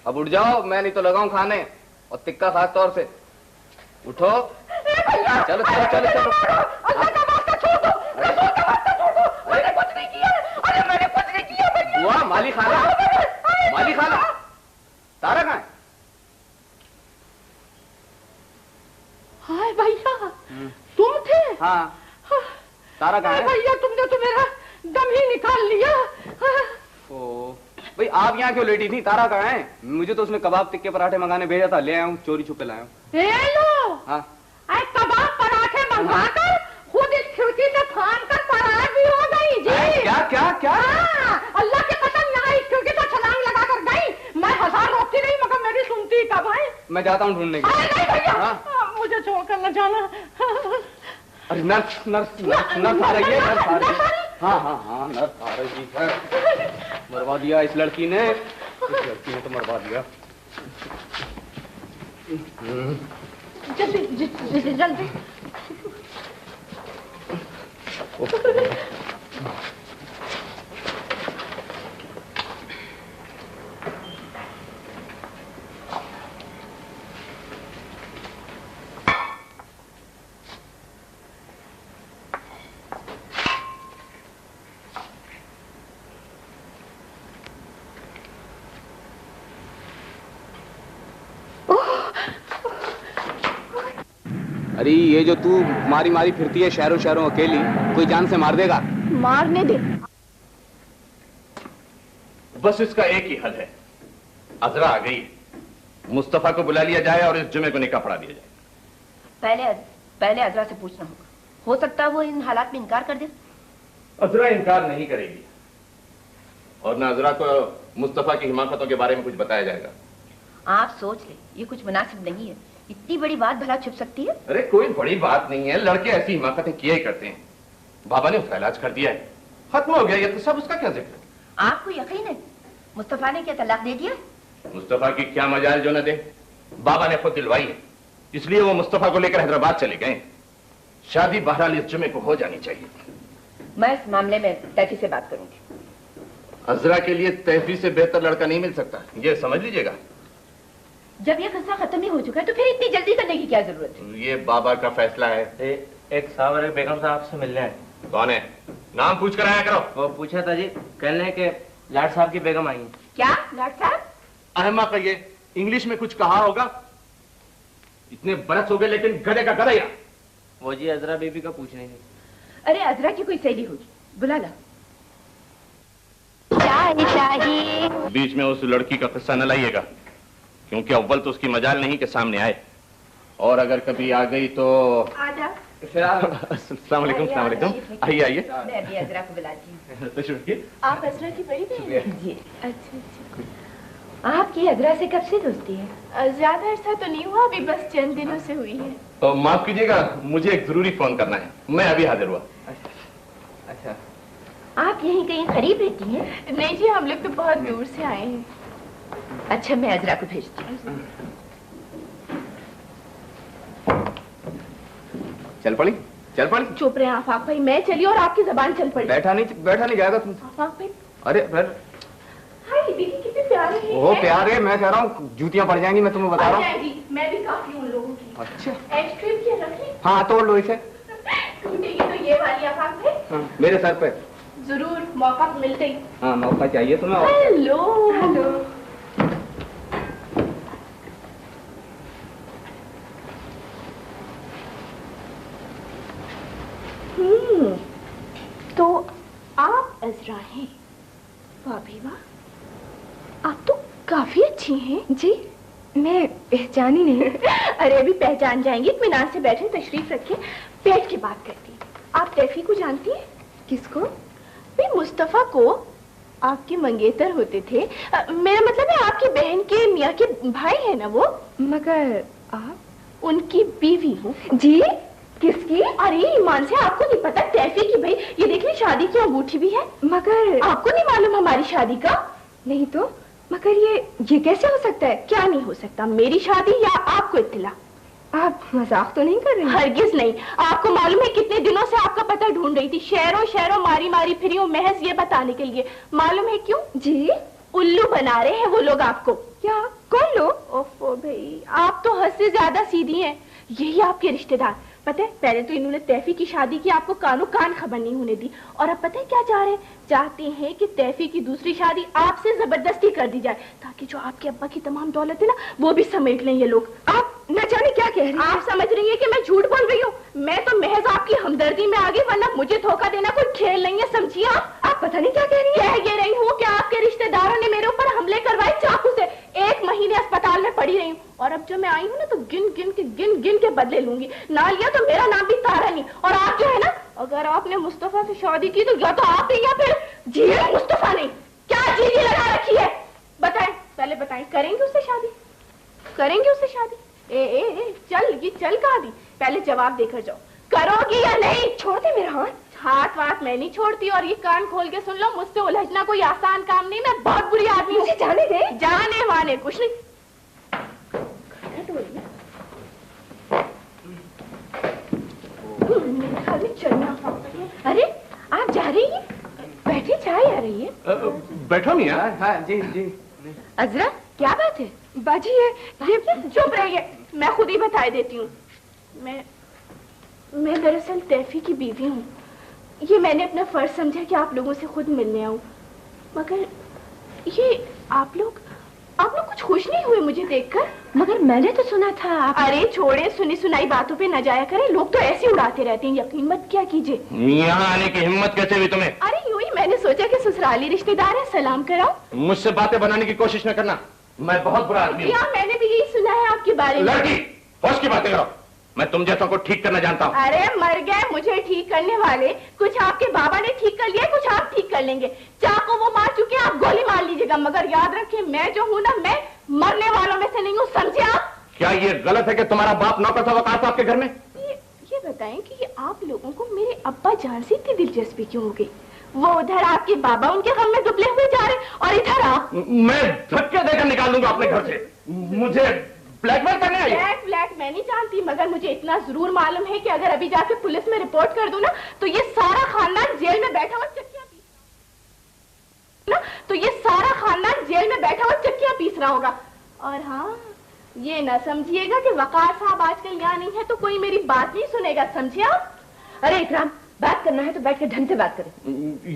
अब उठ जाओ, मैं नहीं तो लगाऊं खाने, और तिक्का खास तौर से। उठो, चलो चलो चलो चलो। अल्लाह का वास्ता छोड़ दो, रसूल का वास्ता छोड़ दो। मैंने कुछ नहीं किया, अरे मैंने कुछ नहीं किया भैया। बुआ, माली खाला, माली खाला, तारा कहाँ है? हाय भैया, तुम थे? हाँ, तारा कहाँ है? भैया तुमने तो मेरा दम ही निकाल लिया। ओ, भाई आप यहाँ क्यों लेटी थी? तारा कहाँ है? मुझे तो उसने कबाब टिक्के पराठे मंगाने भेजा था, ले आया हूँ, चोरी छुपे लाया हूँ। लो, हाँ, कबाब पराठे मंगाकर खुद इस खिड़की से फान कर फरार भी हो गई जी। क्या क्या क्या? अल्लाह की कसम, यहाँ इस खिड़की से छलांग लगा कर गई। मैं हजार रोकती नहीं मगर मेरी सुनती कब है। मैं जाता हूँ ढूंढने के लिए। नहीं भैया, मुझे छोड़कर न जाना। अरे नर्स नर्स नर्स नर्स आ रही है, नर्स आ रही है। हाँ हाँ हाँ, नर्स आ रही है। मरवा दिया इस लड़की ने, तो मरवा दिया। जल्दी जल्दी। अरे ये जो तू मारी मारी फिरती है शहरों शहरों अकेली, कोई जान से मार देगा? मारने दे। बस इसका एक ही हल है, अजरा आ गई है, मुस्तफा को बुला लिया जाए और इस जुमे को निकाह पढ़ा दिया जाए। पहले अजरा से पूछना होगा, हो सकता है वो इन हालात में इनकार कर दे। अजरा इनकार नहीं करेगी, और ना अजरा को मुस्तफा की हिमाकतों के बारे में कुछ बताया जाएगा। आप सोच ले, ये कुछ मुनासिब नहीं है। इतनी बड़ी बात भला छुप सकती है? अरे कोई बड़ी बात नहीं है, लड़के ऐसी हिमाकतें किया ही करते हैं। बाबा ने उसका इलाज कर दिया है, खत्म हो गया, ये तो सब उसका क्या जिक्र। आपको यकीन है मुस्तफा ने क्या तलाक दे दिया? मुस्तफा की क्या मजाल जो न दे, बाबा ने खुद दिलवाई है, इसलिए वो मुस्तफा को लेकर हैदराबाद चले गए। शादी बहरहाल इस जुमे को हो जानी चाहिए। मैं इस मामले में तैफी से बात करूंगी। अजरा के लिए तैफी से बेहतर लड़का नहीं मिल सकता, ये समझ लीजिएगा। जब ये फैसला खत्म ही हो चुका है तो फिर इतनी जल्दी करने की क्या जरूरत है? ये बाबा का फैसला है। एक साहब बेगम साहब से मिलने हैं। कौन है? नाम पूछ कर आया करो। वो पूछा था जी, कहने के लाट साहब की बेगम आई है। क्या लाट साहब? अहमा कहिए, इंग्लिश में कुछ कहा होगा। इतने बरस हो गए लेकिन गधे का गधा ही रहा। वो जी अजरा बीबी का पूछ रही थी। अरे अजरा की कोई सहेली होगी, बुला ला। चाहिए बीच में उस लड़की का किस्सा न लाइएगा, क्योंकि अव्वल तो उसकी मजाल नहीं कि सामने आए, और अगर कभी आ गई तो आजा। अस्सलाम वालेकुम, अस्सलाम वालेकुम। आइए आइए। मैं भी अजरा को बुलाती हूँ। तशरीफ रखिए। आप अजरा की बड़ी बहन जी? अच्छा अच्छा। आपकी अजरा से कब से दोस्ती है? ज्यादा अर्सा तो नहीं हुआ, अभी बस चंद दिनों से हुई है। तो माफ कीजिएगा, मुझे एक जरूरी फोन करना है, मैं अभी हाजिर हुआ। अच्छा, आप यहीं कहीं करीब रहती हैं? नहीं जी, हम लोग तो बहुत दूर से आए हैं। अच्छा, मैं अजरा को भेजती हूँ। चल पड़ी, चल पड़ी। चुप रहे आफाक भाई, मैं चली और आपकी जबान चल पड़ी। बैठा नहीं जाएगा तुम। आफाक भाई, अरे फिर हाय देखिए कितने प्यारे हैं। वो प्यार है, मैं कह रहा हूँ जूतियां पड़ जाएंगी, मैं तुम्हें बता रहा हूँ। जी, मैं भी काफी उन लोगों की। अच्छा, एक्सट्रीम की रखी हाँ तोड़ लो इसे। टूटेगी तो ये वाली आफाक भाई। हाँ, मेरे सर पे। जरूर, मौका मिलते ही। हाँ मौका चाहिए तुम्हें। Hello hello. तो आप अजरा हैं? वाह भी वाह, आप तो काफी अच्छी हैं। जी, मैं पहचानी नहीं। अरे अभी पहचान जाएंगी, इत्मीनान से बैठे, तशरीफ रखें, बैठ के बात करती हैं। आप तैफी को जानती हैं? किसको? भाई मुस्तफा को, आपके मंगेतर होते थे। मेरा मतलब है आपकी बहन के मियाँ के भाई है ना वो। मगर आप? उनकी बीवी हूँ। जी? किसकी? अरे ईमान से आपको नहीं पता तैफी की? भाई ये देख ली, शादी की अंगूठी भी है। मगर आपको नहीं मालूम हमारी शादी का? नहीं तो, मगर ये कैसे हो सकता है? क्या नहीं हो सकता? मेरी शादी या आपको इत्तला? आप मजाक तो नहीं कर रही? हरगिज नहीं। आपको मालूम है कितने दिनों से आपका पता ढूंढ रही थी, शहरों शहरों मारी मारी फिरी हूँ, महज ये बताने के लिए। मालूम है क्यों? जी? उल्लू बना रहे हैं वो लोग आपको। क्या? कौन लोग? ओफो भाई, आप तो हद से ज्यादा सीधी हैं। यही आपके रिश्तेदार। पता है, पहले तो इन्होंने तैफी की शादी की, आपको कानो कान खबर नहीं होने दी, और अब पता है क्या चाह रहे हैं? चाहते हैं कि तैफी की दूसरी शादी आपसे जबरदस्ती कर दी जाए, ताकि जो आपके अब्बा की तमाम दौलत है ना, वो भी समेट लें ये लोग। आप न जाने क्या कह रही हैं? आप समझ रही हैं कि मैं झूठ बोल रही हूँ? मैं तो महज आपकी हमदर्दी में आ गई, वरना मुझे धोखा देना कोई खेल नहीं है, समझिए आप पता नहीं क्या कह रही हैं? कह ये रही हूँ कि आपके रिश्तेदारों ने मेरे ऊपर हमले करवाए चाकू से। 1 महीने अस्पताल में पड़ी रही हूँ, और अब जो मैं आई हूँ ना, तो गिन गिन के बदले लूंगी। ना लिया तो मेरा नाम भी तारा नहीं। और आप जो है ना, अगर आपने मुस्तफा से शादी की तो या तो आप या फिर जी मुस्तफा नहीं। क्या जी लगा रखी है? बताएं, पहले बताएं, करेंगे उससे शादी? करेंगे उससे शादी? ए चल कहाँ दी? पहले जवाब देकर जाओ, करोगी या नहीं? छोड़ दे मेरा हाथ। हाथ मैं नहीं छोड़ती, और ये कान खोल के सुन लो, मुझसे उलझना कोई आसान काम नहीं, मैं बहुत बुरी आदमी हूँ। जाने दे। जाने वाने कुछ नहीं। मेरे ख्याल में चलना। अरे आप जा रही हैं? बैठे, चाय आ रही है। बैठो मियाँ। हाँ जी जी। अजरा, क्या बात है? बाजी ये चुप रहिए, मैं खुद ही बता देती हूँ। मैं दरअसल तैफी की बीवी हूँ। ये मैंने अपना फर्ज समझा कि आप लोगों से खुद मिलने आऊं, मगर ये आप लोग कुछ खुश नहीं हुए मुझे देखकर? मगर मैंने तो सुना था आप... अरे छोड़े, सुनी सुनाई बातों पे न जाया करें, लोग तो ऐसे उड़ाते रहते हैं, यकीन मत क्या कीजिए। यहाँ आने की हिम्मत कैसे हुई तुम्हें? अरे यूं ही मैंने सोचा कि ससुराली रिश्तेदार है, सलाम कराओ। मुझसे बातें बनाने की कोशिश न करना, मैं बहुत बुरा आदमी हूँ। मैंने भी यही सुना है आपके बारे में। लड़की, होश की बातें करो, मैं तुम जैसों को ठीक करना जानता हूँ। अरे मर गए मुझे ठीक करने वाले, कुछ आपके बाबा ने ठीक कर लिया, कुछ आप ठीक कर लेंगे। चाकू वो मार चुके, आप गोली मार लीजिएगा, मगर याद रखिए मैं जो हूँ ना, मैं मरने वालों में से नहीं हूँ, समझे आप? क्या ये गलत है कि तुम्हारा बाप नौकर था वकार था आपके घर में? ये बताएं कि ये आप लोगों को मेरे अब्बा जान से इतनी दिलचस्पी क्यों हो गई? वो उधर आपके बाबा उनके गम में दुबले हुए जा रहे, और इधर आप। मैं धक्के देकर निकाल दूंगा अपने घर से। मुझे ब्लैकमेल करने आई? ब्लैक मैं नहीं जानती, मगर मुझे इतना जरूर मालूम है कि अगर अभी जाके पुलिस में रिपोर्ट कर दूं ना, तो ये सारा खानदान जेल में बैठा हुआ चक्कियां पीस रहा होगा। और हाँ, ये ना समझिएगा कि वकार साहब आजकल यहाँ नहीं है तो कोई मेरी बात नहीं सुनेगा, समझे आप? अरे इकराम, बात करना करना है तो बैठ के ढंग से बात करें।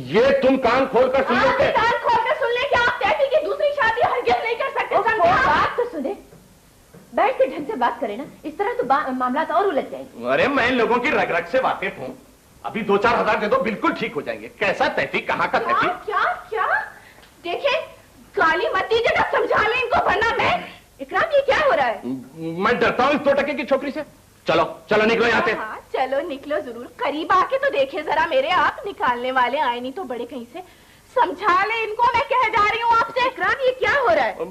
ये तुम कान खोलकर सुन लेते। कान खोलकर सुन ले कि आप तैफी की दूसरी शादी हरगिज़ नहीं कर सकते। बात तो सुने, बैठ के ढंग से बात करें ना, इस तरह तो मामला तो और उलझ जाएंगे। अरे मैं इन लोगों की रग रग से वाकिफ हूँ, अभी 2-4 हजार दे दो, बिल्कुल ठीक हो जाएंगे। कैसा तैफी, कहाँ का तैफी? क्या क्या देखे, गाली मत दीजिए ना, समझा ले इनको, वरना मैं। इकराम ये क्या हो रहा है? मैं डरता हूँ इस 2 टके की छोकरी से। चलो चलो निकलो यहाँ से। हाँ, चलो निकलो जरूर, करीब आके तो देखे जरा मेरे आप, निकालने वाले आए नहीं तो बड़े कहीं से। समझा ले इनको, मैं कह जा रही हूँ आपसे। इकराम ये क्या हो रहा है?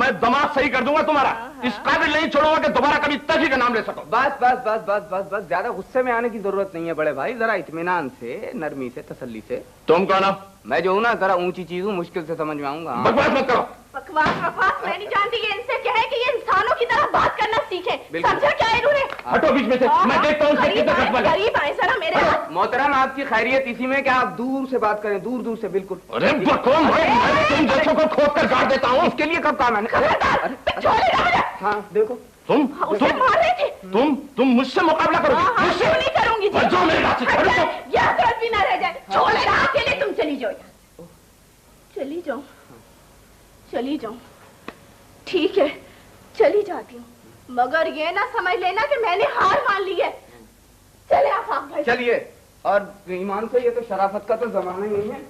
मैं दिमाग सही कर दूंगा तुम्हारा। इस काबिल नहीं छोड़ूंगा कि दोबारा कभी तैफी का नाम ले सको। बस बस बस बस बस बस, ज्यादा गुस्से में आने की जरूरत नहीं है बड़े भाई, जरा इत्मीनान से, नरमी से, तसल्ली से। तुम कौन हो? मैं जो हूँ ना, जरा ऊंची चीज हूँ, मुश्किल से समझ में आऊंगा। बकवास मत करो। बकवास मैं नहीं जानती, ये इनसे कहे कि ये इंसानों की तरह बात करना सीखे। समझा क्या इन्होंने? हटो बीच में से, मैं देखता हूँ करीब आए जरा मेरे हाथ। मोहतरम आपकी खैरियत इसी में कि आप दूर से बात करें, दूर दूर से, बिल्कुल। अरे बकवास भाई, मैं तुम जैसों को खोद कर गाड़ देता हूँ। इसके लिए कब काम है? हाँ देखो, तुम मार रहे थे। तुम मुझसे मुकाबला करोगे? मुझसे नहीं करूंगी। जो मेरे हाथ से छोड़ो तो ये हसरत भी ना रह जाए। छोड़े ना, अकेले तुम चली जाओ। चली जाओ, चली जाओ, ठीक है चली जाती हूँ, मगर ये ना समझ लेना कि मैंने हार मान ली है। चले आप भाई। चलिए। और ईमान से, ये तो शराफत का तो जमाना ही नहीं है।